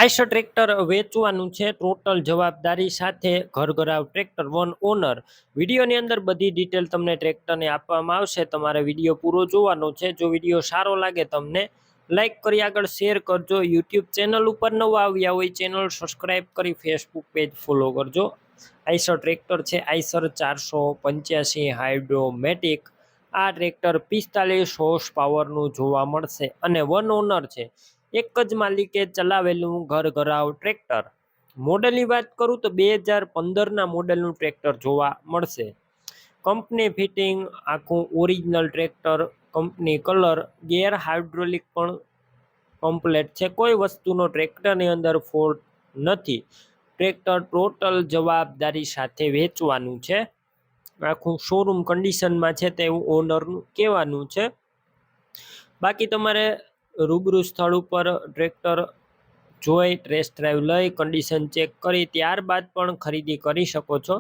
Eicher tractor વેચવાનું છે total જવાબદારી સાથે ઘરઘરાવ ટ્રેક્ટર વન ઓનર. વિડીયોની અંદર બધી ડિટેલ તમને ટ્રેક્ટરની આપવામાં આવશે. તમારે વિડીયો પૂરો જોવાનો છે. જો વિડીયો સારો લાગે તમને લાઈક કરી આગળ શેર કરજો. યુટ્યુબ ચેનલ ઉપર નવા આવ્યા હોય ચેનલ સબસ્ક્રાઈબ કરી ફેસબુક પેજ ફોલો કરજો. આઈશર ટ્રેક્ટર છે આઈશર 485 હાઇડ્રોમેટિક. આ ટ્રેક્ટર 45 હોર્સ પાવરનું જોવા મળશે અને વન ઓનર છે. એક જ માલિકે ચલાવેલું ઘરઘરાવ ટ્રેક્ટર. મોડલની વાત કરું તો 2015ના મોડલનું ટ્રેક્ટર જોવા મળશે. કંપની ફિટિંગ આખું ઓરિજિનલ ટ્રેક્ટર, કંપની કલર, ગેર હાઇડ્રોલિક પણ કમ્પ્લેટ છે. કોઈ વસ્તુનો ટ્રેક્ટરની અંદર ફોલ્ટ નથી. ટ્રેક્ટર ટોટલ જવાબદારી સાથે વેચવાનું છે. આખું શોરૂમ કન્ડિશનમાં છે તેવું ઓનરનું કહેવાનું છે. બાકી તમારે રૂબરૂ સ્થળ ઉપર ટ્રેક્ટર જોઈ ટેસ્ટ ડ્રાઈવ લઈ કન્ડિશન ચેક કરી ત્યારબાદ પણ ખરીદી કરી શકો છો.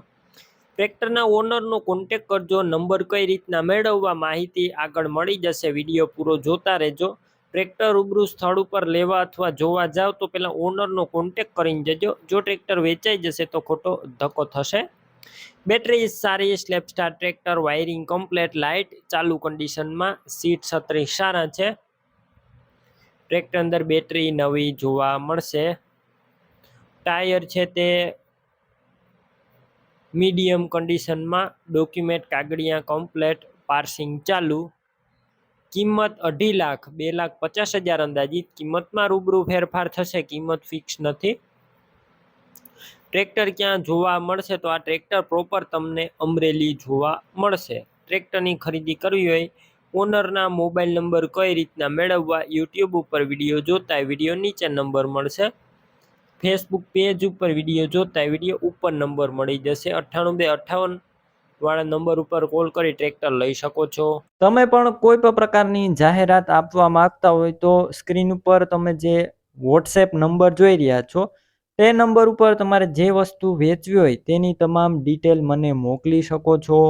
ટ્રેક્ટરના ઓનરનો કોન્ટેક કરજો. નંબર કઈ રીતના મેળવવા માહિતી આગળ મળી જશે. વિડીયો પૂરો જોતા રહેજો. ટ્રેક્ટર રૂબરૂ સ્થળ ઉપર લેવા અથવા જોવા જાવ તો પહેલાં ઓનરનો કોન્ટેક કરીને જજો. જો ટ્રેક્ટર વેચાઈ જશે તો ખોટો ધક્કો થશે. બેટરી સારી, slap star tractor, wiring complete, light ચાલુ કન્ડિશનમાં, સીટ છત્રી સારા છે. ટ્રેક્ટર અંદર બેટરી નવી જોવા મળશે. ટાયર છે તે મીડિયમ કન્ડિશનમાં, ડોક્યુમેન્ટ કાગળિયા કમ્પ્લેટ, પાર્સિંગ ચાલુ. કિંમત 2.5 લાખ, 2,50,000 અંદાજિત કિંમતમાં રૂબરૂ ફેરફાર થશે. કિંમત ફિક્સ નથી. ટ્રેક્ટર ક્યાં જોવા મળશે તો આ ટ્રેક્ટર પ્રોપર તમને અમરેલી જોવા મળશે. ટ્રેક્ટરની ખરીદી કરવી હોય ઓનરના મોબાઈલ નંબર કઈ રીતના મેળવવા યુટ્યુબ ઉપર વિડીયો જોતા વિડીયો નીચે નંબર મળશે. ફેસબુક પેજ ઉપર વિડીયો જોતા વિડીયો ઉપર નંબર મળી જશે. 98 258 વાળા નંબર ઉપર કોલ કરી ટ્રેક્ટર લઈ શકો છો. તમે પણ કોઈ પણ પ્રકારની જાહેરાત આપવા માંગતા હોય તો સ્ક્રીન ઉપર તમે જે વોટ્સએપ નંબર જોઈ રહ્યા છો તે નંબર ઉપર તમારે જે વસ્તુ વેચવી હોય તેની તમામ ડિટેલ મને મોકલી શકો છો.